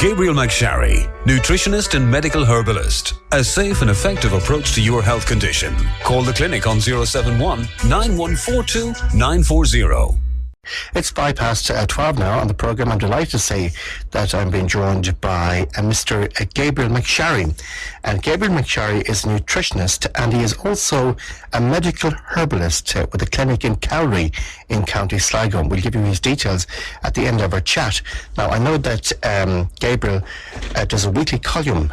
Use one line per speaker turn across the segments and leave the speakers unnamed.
Gabriel McSharry, nutritionist and medical herbalist. A safe and effective approach to your health condition. Call the clinic on 071 9142 940.
It's 12 now on the programme. I'm delighted to say that I'm being joined by Mr. Gabriel McSharry. And Gabriel McSharry is a nutritionist, and he is also a medical herbalist with a clinic in Cowrie in County Sligo. We'll give you his details at the end of our chat. Now, I know that Gabriel does a weekly column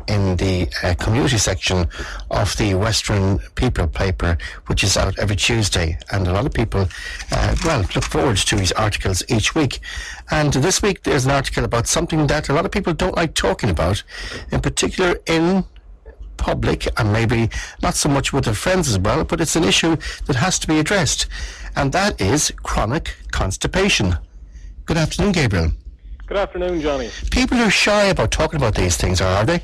in the community section of the Western People paper, which is out every Tuesday. And a lot of people, look forward to his articles each week. And this week there's an article about something that a lot of people don't like talking about, in particular in public, and maybe not so much with their friends as well, but it's an issue that has to be addressed, and that is chronic constipation. Good afternoon, Gabriel.
Good afternoon, Johnny.
People are shy about talking about these things, are they?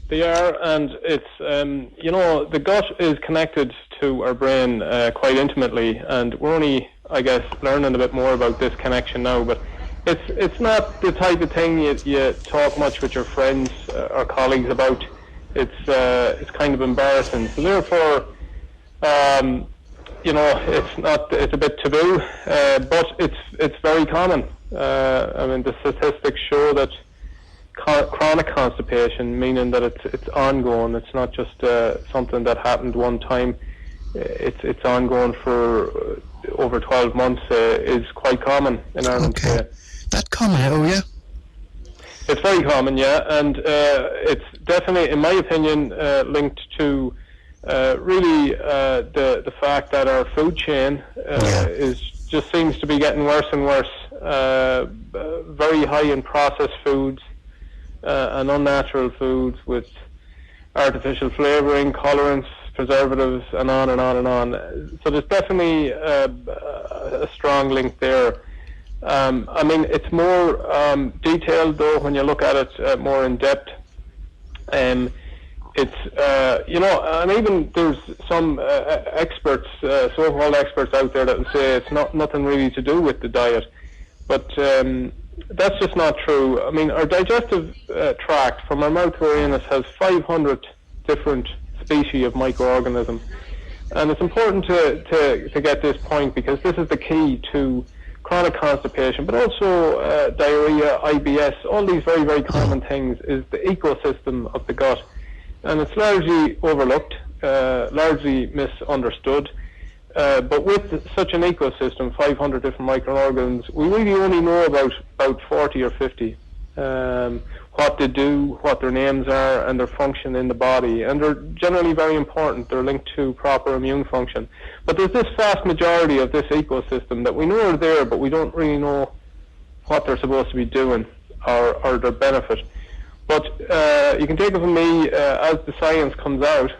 They are, and it's, the gut is connected to our brain quite intimately, and we're only, I guess, learning a bit more about this connection now, but it's not the type of thing you talk much with your friends or colleagues about. It's kind of embarrassing. So therefore, it's a bit taboo, but it's very common. The statistics show that chronic constipation, meaning that it's ongoing. It's not just something that happened one time. It's ongoing for over 12 months. Is quite common in Ireland.
Okay. That common, oh yeah.
It's very common, yeah, and it's definitely, in my opinion, linked to really the fact that our food chain just seems to be getting worse and worse. Very high in processed foods and unnatural foods with artificial flavouring, colorants, preservatives, and on and on and on. So there's definitely a strong link there. It's more detailed though when you look at it more in depth. It's and even there's some experts, so-called experts out there that will say it's nothing really to do with the diet, but that's just not true. Our digestive tract from our mouth to our anus has 500 different species of microorganisms, and it's important to get this point, because this is the key to chronic constipation, but also diarrhea, IBS, all these very, very common things, is the ecosystem of the gut. And it's largely overlooked, largely misunderstood. But with such an ecosystem, 500 different microorganisms, we really only know about 40 or 50. What they do, what their names are, and their function in the body. And they're generally very important. They're linked to proper immune function. But there's this vast majority of this ecosystem that we know are there, but we don't really know what they're supposed to be doing or their benefit. But you can take it from me, as the science comes out,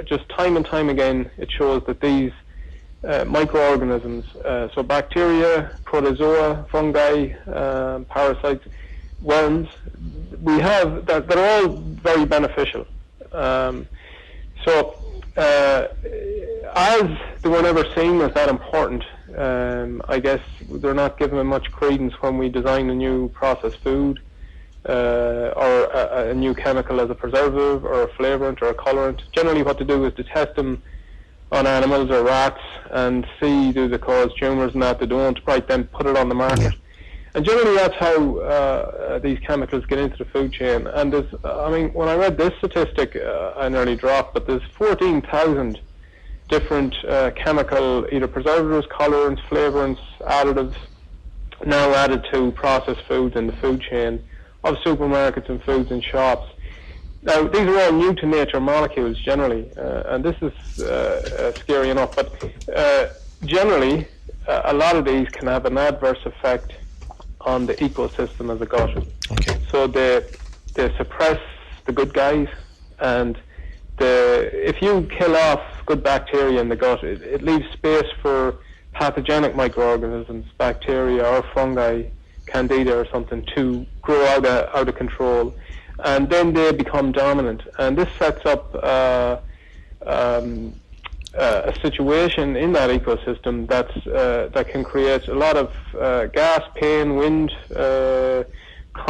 just time and time again, it shows that these microorganisms, so bacteria, protozoa, fungi, parasites, worms, we have that they're all very beneficial. As they were never seen as that important, I guess they're not given much credence when we design a new processed food or a new chemical as a preservative or a flavorant or a colorant. Generally what to do is to test them on animals or rats and see do they cause tumours and that. They don't, right, then put it on the market. Yeah. And generally that's how these chemicals get into the food chain. And there's, when I read this statistic, I nearly dropped, but there's 14,000 different chemical, either preservatives, colorants, flavorants, additives, now added to processed foods in the food chain of supermarkets and foods and shops. Now, these are all new to nature molecules generally, and this is scary enough, but generally, a lot of these can have an adverse effect on the ecosystem of the gut.
Okay.
So they suppress the good guys, and if you kill off good bacteria in the gut, it leaves space for pathogenic microorganisms, bacteria or fungi, candida or something, to grow out of control, and then they become dominant. And this sets up a situation in that ecosystem that can create a lot of gas, pain, wind,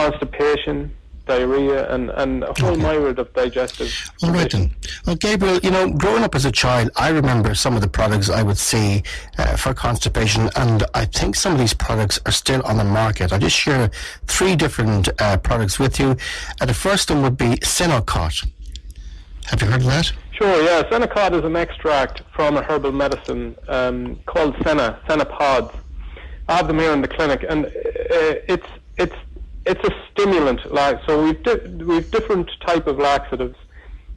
constipation, diarrhea, and a whole myriad of digestive.
All right then. Well, Gabriel, growing up as a child, I remember some of the products I would see for constipation, and I think some of these products are still on the market. I'll just share 3 different products with you. The first one would be Senocot. Have you heard of that?
Sure, yeah. Senocot is an extract from a herbal medicine called Senna pods. I have them here in the clinic, and it's a stimulant. So we've different type of laxatives,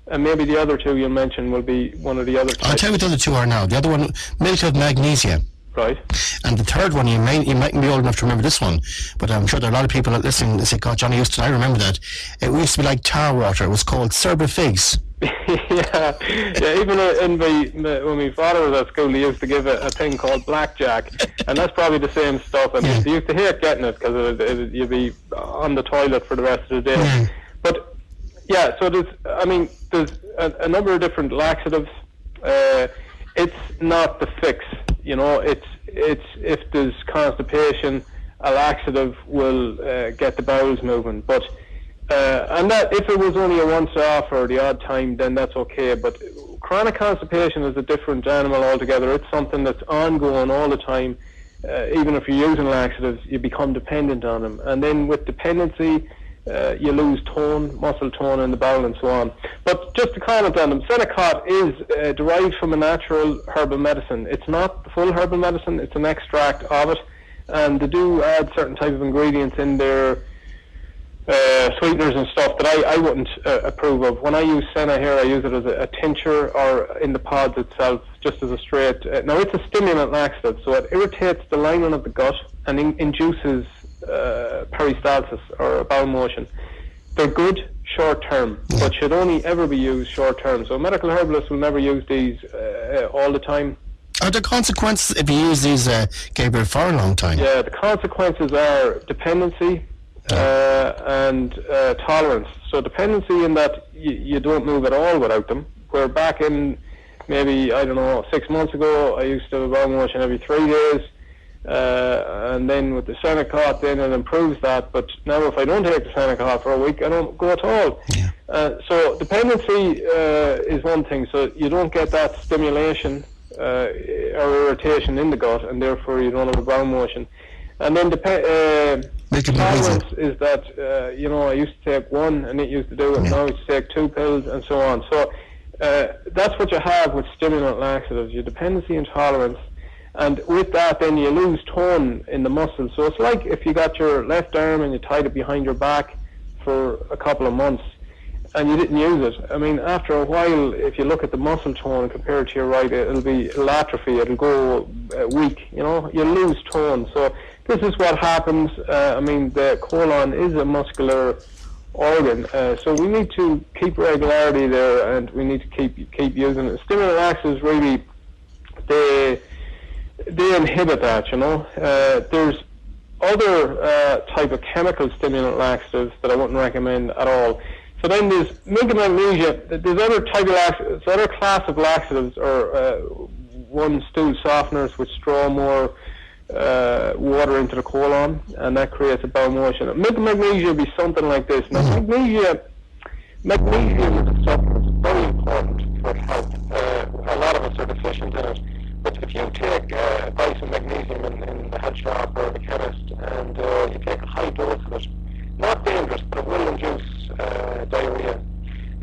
and maybe the other 2 you mentioned will be one of the other types.
I'll tell you what the other 2 are now. The other one, milk of magnesia.
Right.
And the third one, you mightn't be old enough to remember this one, but I'm sure there are a lot of people listening that say, God, Johnny Houston, I remember that. It used to be like tar water. It was called Cerba Figs.
yeah. Even when my father was at school, he used to give a thing called blackjack, and that's probably the same stuff. And he used to hate getting it because you'd be on the toilet for the rest of the day.
Yeah.
But yeah, so there's a number of different laxatives. It's not the fix, It's if there's constipation, a laxative will get the bowels moving, but. And that if it was only a once-off or the odd time, then that's okay. But chronic constipation is a different animal altogether. It's something that's ongoing all the time. Even if you're using laxatives, you become dependent on them. And then with dependency, you lose muscle tone in the bowel and so on. But just to comment on them, Senocot is derived from a natural herbal medicine. It's not the full herbal medicine, it's an extract of it. And they do add certain type of ingredients in there, sweeteners and stuff that I wouldn't approve of. When I use Senna here, I use it as a tincture or in the pods itself, just as a straight. Now, it's a stimulant laxative, so it irritates the lining of the gut and induces peristalsis or bowel motion. They're good short term, but should only ever be used short term. So medical herbalists will never use these all the time.
Are there consequences if you use these, Gabriel, for a long time?
Yeah, the consequences are dependency, and tolerance. So dependency in that you don't move at all without them. Where back in maybe, 6 months ago, I used to have a bowel motion every 3 days, and then with the Senocot, then it improves that. But now if I don't take the Senocot for a week, I don't go at all. Yeah. So dependency is one thing. So you don't get that stimulation or irritation in the gut, and therefore you don't have a bowel motion. And then tolerance is that, I used to take 1 and it used to do it, now I used to take 2 pills and so on. So that's what you have with stimulant laxatives, your dependency and tolerance. And with that, then you lose tone in the muscles. So it's like if you got your left arm and you tied it behind your back for a couple of months and you didn't use it. I mean, after a while, if you look at the muscle tone compared to your right, it'll atrophy, it'll go weak, you'll lose tone. So this is what happens. The colon is a muscular organ, so we need to keep regularity there, and we need to keep using it. Stimulant laxatives really, they inhibit that. There's other type of chemical stimulant laxatives that I wouldn't recommend at all. So then there's milk of magnesia. There's other type of laxatives, other class of laxatives, or one stool softeners which draw more water into the colon, and that creates a bowel motion. Milk of magnesia would be something like this. Now, magnesium is a supplement. It's very important for health. A lot of us are deficient in it. But if you take buy some magnesium in the health shop or the chemist, and you take a high dose of it, not dangerous, but it will induce diarrhea.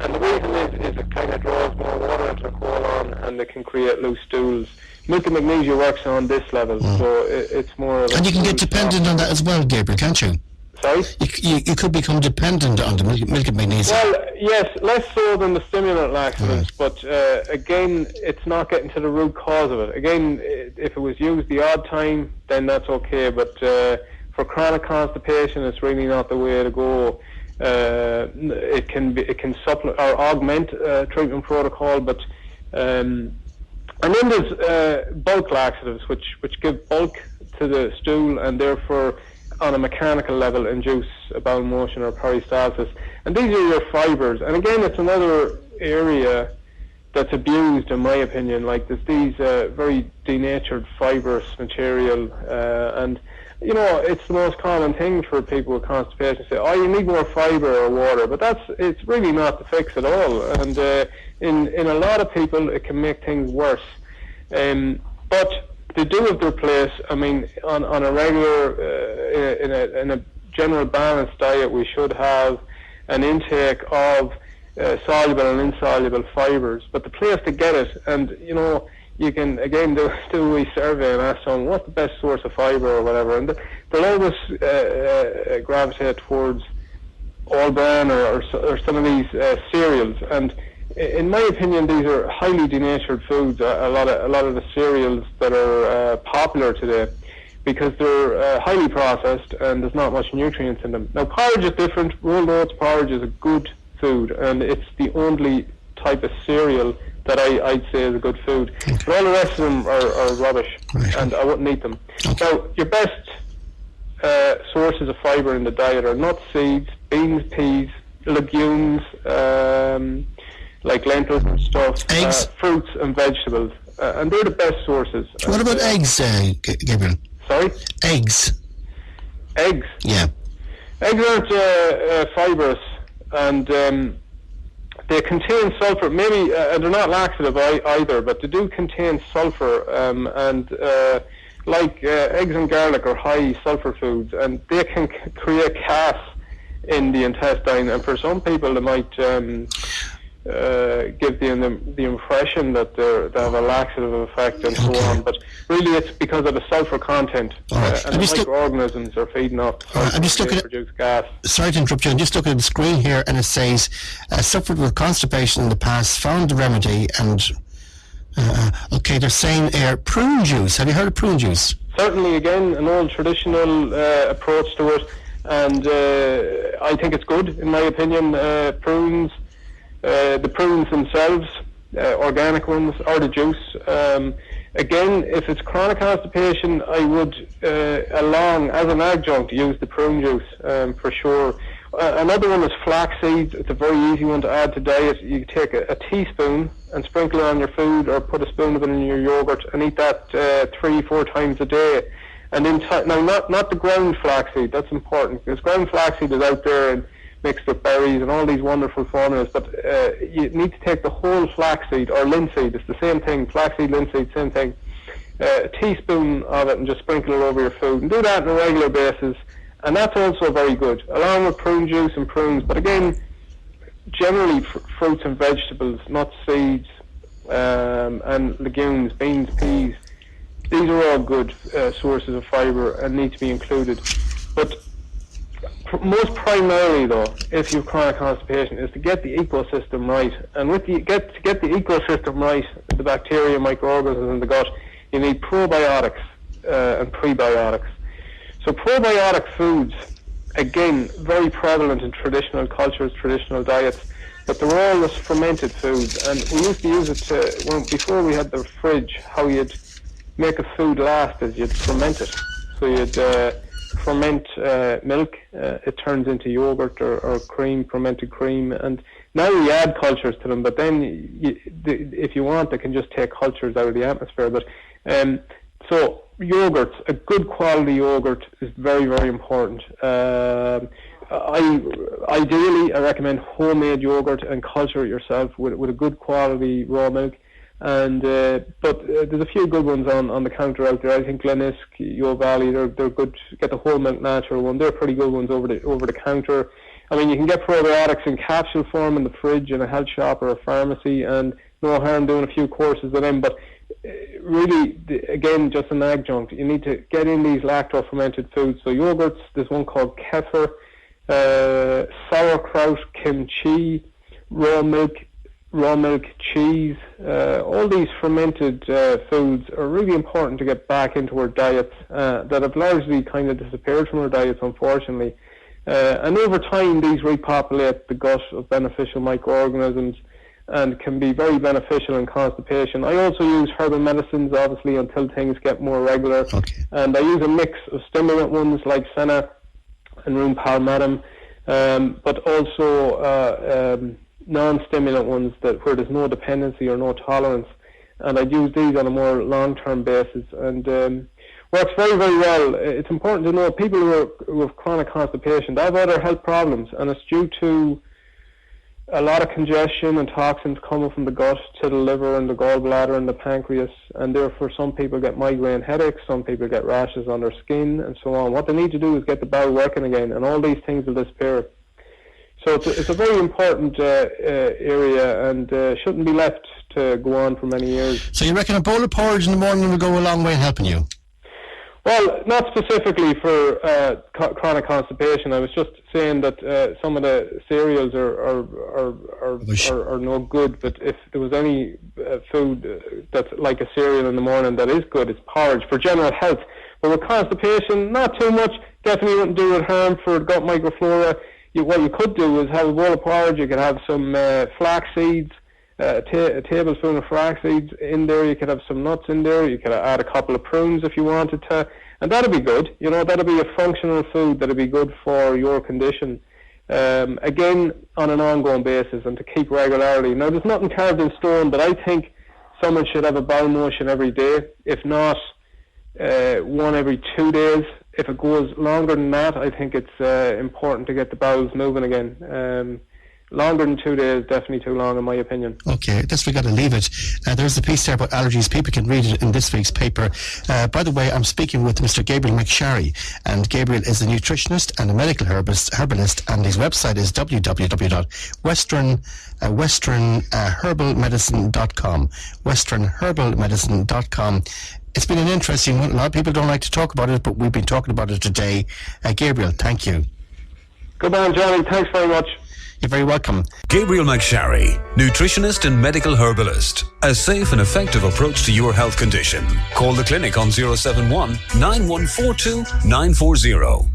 And the reason is it kind of draws more water into the colon, and it can create loose stools. Milk of magnesia works on this level, so it's more of a...
And you can get dependent on that as well, Gabriel, can't you?
Sorry?
You could become dependent on the milk of magnesia.
Well, yes, less so than the stimulant laxatives, but again, it's not getting to the root cause of it. Again, if it was used the odd time, then that's okay, but for chronic constipation, it's really not the way to go. It can supplement or augment treatment protocol, but and then there's bulk laxatives, which give bulk to the stool and therefore on a mechanical level induce a bowel motion or peristalsis. And these are your fibres. And again, it's another area that's abused, in my opinion. Like there's these very denatured fibrous material, and you know, it's the most common thing for people with constipation to say, oh, you need more fibre or water, but it's really not the fix at all. And in a lot of people, it can make things worse. But they do have their place. I mean, on a regular, in a general balanced diet, we should have an intake of soluble and insoluble fibres. But the place to get it, and you know, you can again do a wee survey and ask someone what's the best source of fibre or whatever, and they'll always gravitate towards all bran or some of these cereals. And in my opinion, these are highly denatured foods. A lot of the cereals that are popular today, because they're highly processed and there's not much nutrients in them. Now, porridge is different. Rolled oats porridge is a good food, and it's the only type of cereal that I'd say is a good food. Okay. But all the rest of them are rubbish, right, and I wouldn't eat them. Okay. Now, your best sources of fibre in the diet are nuts, seeds, beans, peas, legumes, like lentils and stuff, eggs, fruits and vegetables, and they're the best sources.
What about eggs, Gabriel?
Sorry?
Eggs.
Eggs?
Yeah.
Eggs aren't fibrous, and they contain sulfur. Maybe they're not laxative either, but they do contain sulfur, and like eggs and garlic are high sulfur foods, and they can create gas in the intestine, and for some people they might give the impression that they have a laxative effect and so on, but really it's because of the sulfur content, and the microorganisms are feeding up sulfur to produce gas.
Sorry to interrupt you, I'm just looking at the screen here, and it says suffered with constipation in the past, found the remedy, and okay, they're saying prune juice. Have you heard of prune juice?
Certainly, again, an old traditional approach to it, and I think it's good, in my opinion. Prunes, the prunes themselves, organic ones, or the juice. Again, if it's chronic constipation, I would, along as an adjunct, use the prune juice for sure. Another one is flax seeds. It's a very easy one to add to diet. You take a teaspoon and sprinkle it on your food, or put a spoon of it in your yogurt, and eat that 3-4 times a day. And now, not the ground flaxseed. That's important, because ground flaxseed is out there and mixed with berries and all these wonderful formulas. But you need to take the whole flaxseed, or linseed. It's the same thing. Flaxseed, linseed, same thing. A teaspoon of it, and just sprinkle it over your food, and do that on a regular basis. And that's also very good, along with prune juice and prunes. But again, generally fruits and vegetables, nuts, seeds, and legumes, beans, peas, these are all good sources of fibre and need to be included. But most primarily, though, if you have chronic constipation, is to get the ecosystem right. And to get the ecosystem right, the bacteria, microorganisms in the gut, you need probiotics and prebiotics. So probiotic foods, again, very prevalent in traditional cultures, traditional diets, but they're all this fermented foods. And we used to use it before we had the fridge, how you'd make a food last is you'd ferment it. So you'd ferment milk, it turns into yogurt or cream, fermented cream. And now we add cultures to them, but then if you want, they can just take cultures out of the atmosphere. But so yogurts, a good quality yogurt is very, very important. Ideally, I recommend homemade yogurt and culture it yourself with a good quality raw milk. And but there's a few good ones on the counter out there. I think Glenisk, Yo Valley, they're good. Get the whole milk natural one. They're pretty good ones over the counter. I mean, you can get probiotics in capsule form in the fridge in a health shop or a pharmacy, and no harm doing a few courses with them. But really, again, just an adjunct. You need to get in these lacto-fermented foods. So yogurts, there's one called kefir, sauerkraut, kimchi, raw milk cheese. All these fermented foods are really important to get back into our diets that have largely kind of disappeared from our diets, unfortunately. And over time, these repopulate the gut of beneficial microorganisms and can be very beneficial in constipation. I also use herbal medicines, obviously, until things get more regular. Okay. And I use a mix of stimulant ones like senna and rheum palmatum, but also non-stimulant ones where there's no dependency or no tolerance. And I use these on a more long-term basis. And works very, very well. It's important to know people who have chronic constipation, they have other health problems, and it's due to a lot of congestion and toxins coming from the gut to the liver and the gallbladder and the pancreas, and therefore some people get migraine headaches, some people get rashes on their skin and so on. What they need to do is get the bowel working again, and all these things will disappear. So it's a very important area, and shouldn't be left to go on for many years.
So you reckon a bowl of porridge in the morning will go a long way in helping you?
Well, not specifically for chronic constipation. I was just saying that some of the cereals are no good. But if there was any food that's like a cereal in the morning that is good, it's porridge for general health. But with constipation, not too much. Definitely wouldn't do it harm for gut microflora. What you could do is have a bowl of porridge. You could have some flax seeds. A tablespoon of flax seeds in there. You could have some nuts in there. You could add a couple of prunes if you wanted to, and that'd be good. That'd be a functional food that'd be good for your condition. Again, on an ongoing basis, and to keep regularity. Now, there's nothing carved in stone, but I think someone should have a bowel motion every day. If not, one every 2 days. If it goes longer than that, I think it's important to get the bowels moving again. Longer than 2 days, definitely too long in my opinion.
Okay, I guess we got to leave it. There's a piece there about allergies. People can read it in this week's paper. By the way, I'm speaking with Mr. Gabriel McSharry, and Gabriel is a nutritionist and a medical herbalist, and his website is www.westernherbalmedicine.com. westernherbalmedicine.com. It's been an interesting one. A lot of people don't like to talk about it, but we've been talking about it today. Gabriel, thank you.
Good man, Johnny. Thanks very much.
You're very welcome.
Gabriel McSharry, nutritionist and medical herbalist. A safe and effective approach to your health condition. Call the clinic on 071 9142 940.